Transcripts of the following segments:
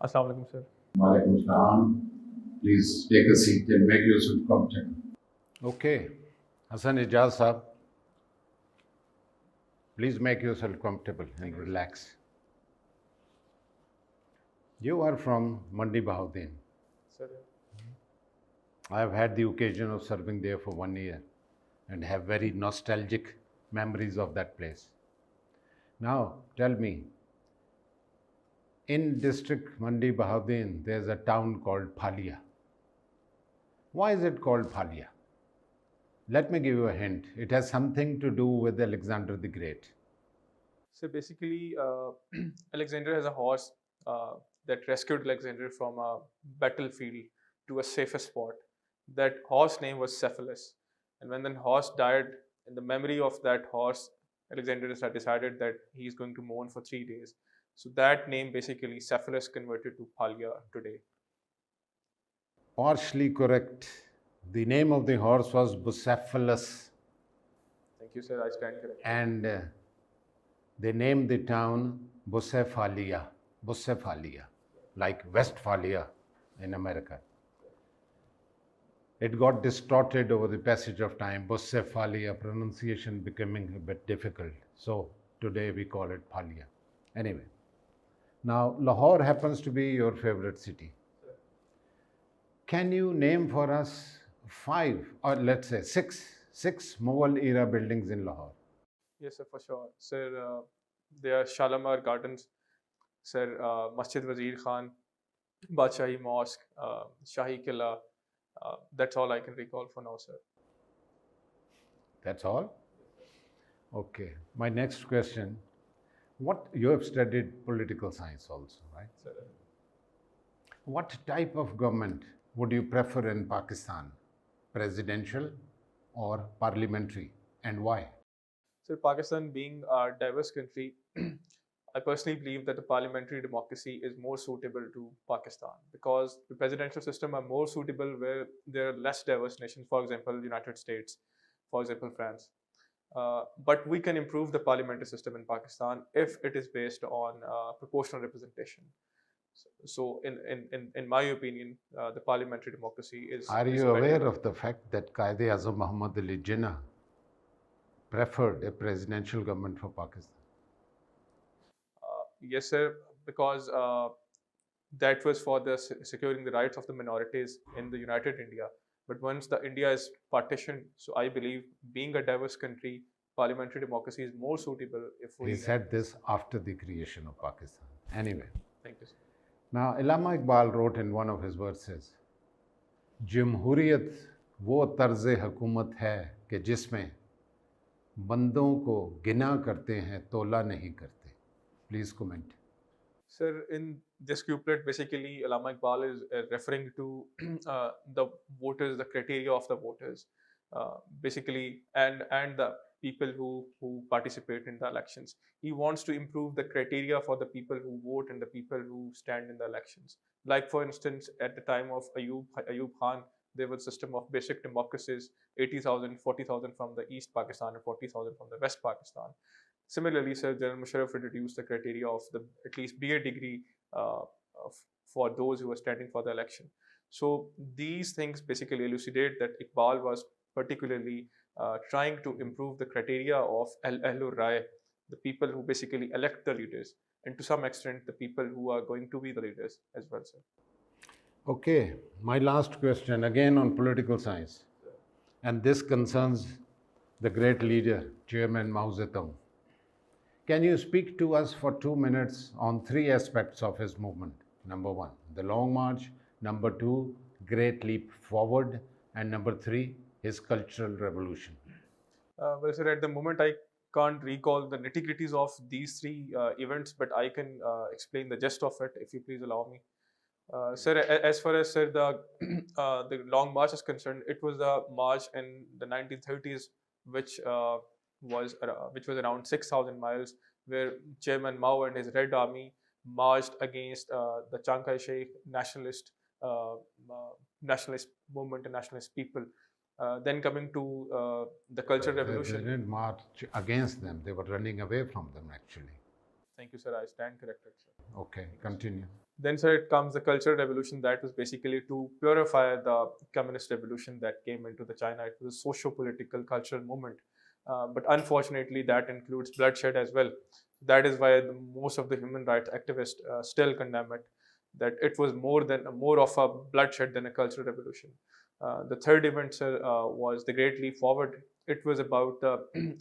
Assalamu alaikum, sir. Walaikum salam. Please take a seat and make yourself comfortable. Okay, 𝙊𝙛𝙛𝙞𝙘𝙚 sahab, please make yourself comfortable and relax. You are from Mandi Bahauddin. Sir, I have had the occasion of serving there for 1 year and have very nostalgic memories of that place. Now, tell me, in district Mandi Bahauddin, there's a town called Phalia. Why is it called Phalia? Let me give you a hint. It has something to do with Alexander the Great. so basically, Alexander has a horse that rescued Alexander from a battlefield to a safer spot. That horse name was Cephalus, and when the horse died, in the memory of that horse, Alexander decided that he's going to mourn for 3 days. So that name basically Cephalus converted to Phalia today. Partially correct. The name of the horse was Bucephalus, Thank you, sir. I stand corrected. and they named the town Bucephalia, like Westphalia in America. It got distorted over the passage of time, Bucephalia, pronunciation becoming a bit difficult. So today we call it Phalia. Anyway, now Lahore happens to be your favorite city. Can you name for us 5 or let's say 6 Mughal era buildings in Lahore? Yes, sir, for sure. Sir, there are Shalimar Gardens, sir, Masjid Wazir Khan, Badshahi Mosque, Shahi Killa. That's all I can recall for now, sir. That's all? Okay. My next question, what you have studied political science also, right? Sir, What type of government would you prefer in Pakistan? Presidential or parliamentary, and why? so Pakistan being a diverse country, I personally believe that the parliamentary democracy is more suitable to Pakistan because the presidential system are more suitable where there are less diverse nations, for example, United States, for example, France. But we can improve the parliamentary system in Pakistan if it is based on proportional representation. So, in my opinion, the parliamentary democracy is. Are is you better. aware of the fact that Quaid-e-Azam Muhammad Ali Jinnah preferred a presidential government for Pakistan? Yes, sir, because that was for the securing the rights of the minorities in the United India. But once the India is partitioned, so I believe being a diverse country, parliamentary democracy is more suitable if we. He said this after the creation of Pakistan. Anyway, Thank you, sir. now Allama Iqbal wrote in one of his verses, जमहूरियत वो तर्ज़ हुकूमत है कि जिसमें बंदों को गिना करते हैं तोला नहीं करते. Please comment. Sir, in this couplet, basically, Allama Iqbal is referring to the voters, the criteria of the voters, basically, and the people who participate in the elections. He wants to improve the criteria for the people who vote and the people who stand in the elections. Like, for instance, at the time of Ayub Khan, there was a system of basic democracies, 80,000, 40,000 from the East Pakistan and 40,000 from the West Pakistan. Similarly, Sir, General Musharraf reduced the criteria of the at least BA degree for those who were standing for the election. So these things basically elucidate that Iqbal was particularly trying to improve the criteria of Ahlur Rai, the people who basically elect the leaders, and to some extent the people who are going to be the leaders as well, sir. Okay, my last question again on political science, and this concerns the great leader, Chairman Mao Zedong. Can you speak to us for 2 minutes on 3 aspects of his movement? Number 1, the Long March. Number 2, Great Leap Forward. And number 3, his cultural revolution. Well, sir, at the moment I can't recall the nitty-gritties of these 3 events, but I can explain the gist of it if you please allow me. Sir, as far as sir the Long March is concerned, it was a march in the 1930s, which was around 6,000 miles, where Chairman Mao and his Red Army marched against the Chiang Kai-shek nationalist movement and nationalist people. Then coming to the Cultural They Revolution. didn't march against them, they were running away from them actually. Thank you, sir. I stand corrected, sir. Okay, continue. Then, sir, it comes the Cultural Revolution. That was basically to purify the communist revolution that came into the China. It was a socio-political cultural movement, but unfortunately, that includes bloodshed as well. That is why most of the human rights activists still condemn it. That it was more of a bloodshed than a cultural revolution. The third event, sir, was the Great Leap Forward. It was about the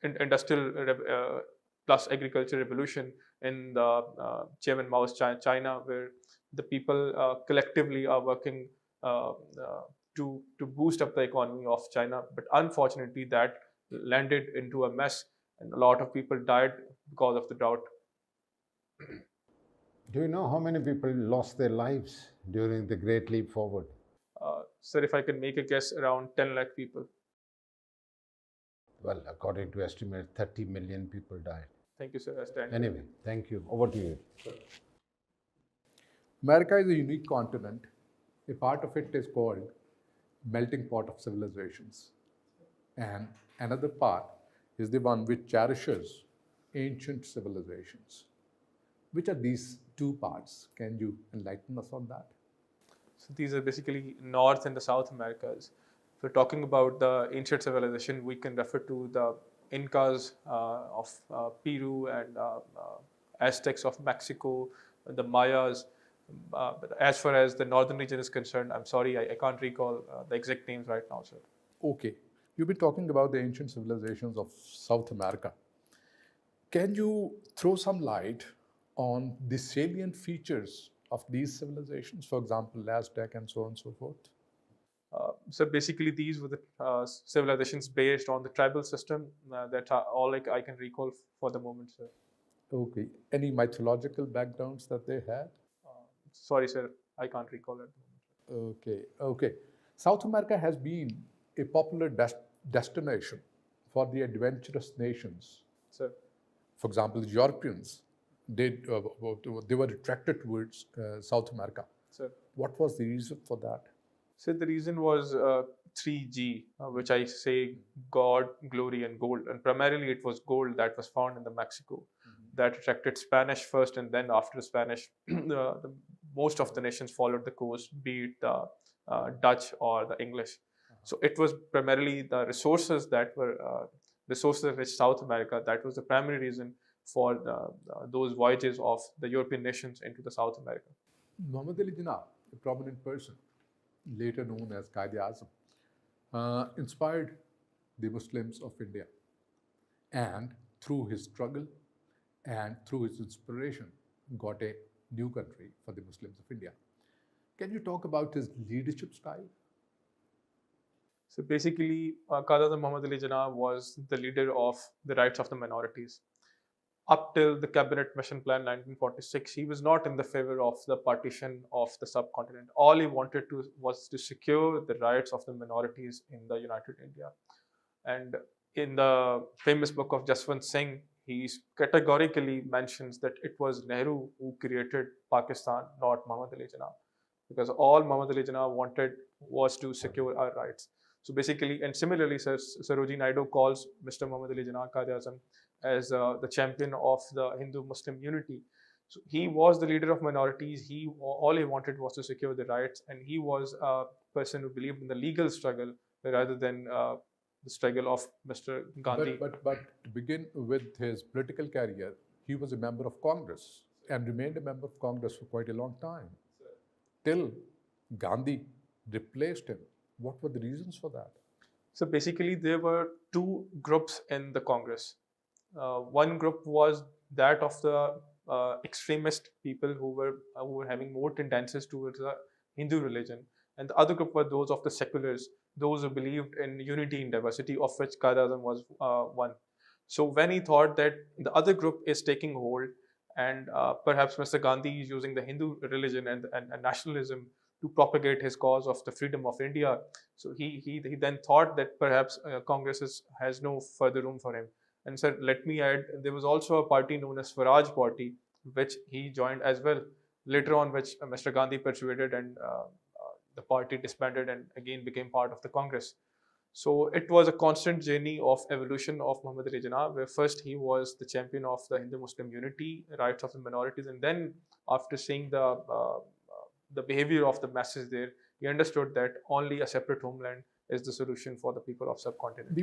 industrial plus agriculture revolution in the Chairman Mao's China, where the people collectively are working uh, to boost up the economy of China. But unfortunately, that landed into a mess, and a lot of people died because of the drought. Do you know how many people lost their lives during the Great Leap Forward? Sir, if I can make a guess, around 10 lakh people. Well, according to estimates, 30 million people died. Thank you, sir. I stand. Anyway, thank you. Over to you. America is a unique continent. A part of it is called melting pot of civilizations. And another part is the one which cherishes ancient civilizations. Which are these two parts? Can you enlighten us on that? So these are basically North and the South Americas. If we're talking about the ancient civilization, we can refer to the Incas of Peru and Aztecs of Mexico, the Mayas. But as far as the northern region is concerned, I'm sorry, I can't recall the exact names right now, sir. Okay, you've been talking about the ancient civilizations of South America. Can you throw some light on the salient features of these civilizations, for example, Aztec and so on and so forth? So basically, these were the civilizations based on the tribal system. That's all I can recall for the moment, sir. Okay, any mythological backgrounds that they had? Sorry, sir, I can't recall at the moment. Okay. South America has been a popular destination for the adventurous nations. Sir. For example, the Europeans, they were attracted towards South America. Sir. What was the reason for that? So the reason was 3G, which I say God, glory, and gold. And primarily it was gold that was found in the Mexico that attracted Spanish first, and then after Spanish, most of the nations followed the coast, be it the Dutch or the English. So it was primarily the resources that were resources rich South America. That was the primary reason for those voyages of the European nations into the South America. Muhammad Ali Jinnah, a prominent person, later known as 𝙊𝙀𝙀𝙀, inspired the Muslims of India, and through his struggle and through his inspiration got a new country for the Muslims of India. Can you talk about his leadership style? So basically, 𝙊𝙀𝙀 Muhammad Ali Jinnah was the leader of the rights of the minorities. Up till the Cabinet Mission Plan 1946, he was not in the favor of the partition of the subcontinent. All he wanted was to secure the rights of the minorities in the United India. And in the famous book of 𝙊𝙀𝙀 Singh, he categorically mentions that it was Nehru who created Pakistan, not Muhammad Ali Jinnah, because all Muhammad Ali Jinnah wanted was to secure our rights. So basically, and similarly, Sarojini Naidu calls Mr. Muhammad Ali Jinnah 𝙊𝙀𝙀 as the champion of the Hindu-Muslim unity. So he was the leader of minorities. All he wanted was to secure the rights, and he was a person who believed in the legal struggle rather than the struggle of Mr. Gandhi. But to begin with his political career, he was a member of Congress and remained a member of Congress for quite a long time, till Gandhi replaced him. What were the reasons for that? So basically, there were two groups in the Congress. One group was that of the extremist people who were having more tendencies towards the Hindu religion, and the other group were those of the seculars, those who believed in unity in diversity, of which 𝙊𝙀𝙀 was one. So when he thought that the other group is taking hold, and perhaps Mr. Gandhi is using the Hindu religion and nationalism to propagate his cause of the freedom of India, so he then thought that perhaps Congress has no further room for him. And sir, let me add, there was also a party known as Swaraj Party, which he joined as well. Later on, which Mr. Gandhi persuaded, and the party disbanded and again became part of the Congress. So it was a constant journey of evolution of Muhammad Ali Jinnah, where first he was the champion of the Hindu-Muslim unity, rights of the minorities, and then after seeing the behavior of the masses there, he understood that only a separate homeland is the solution for the people of subcontinent.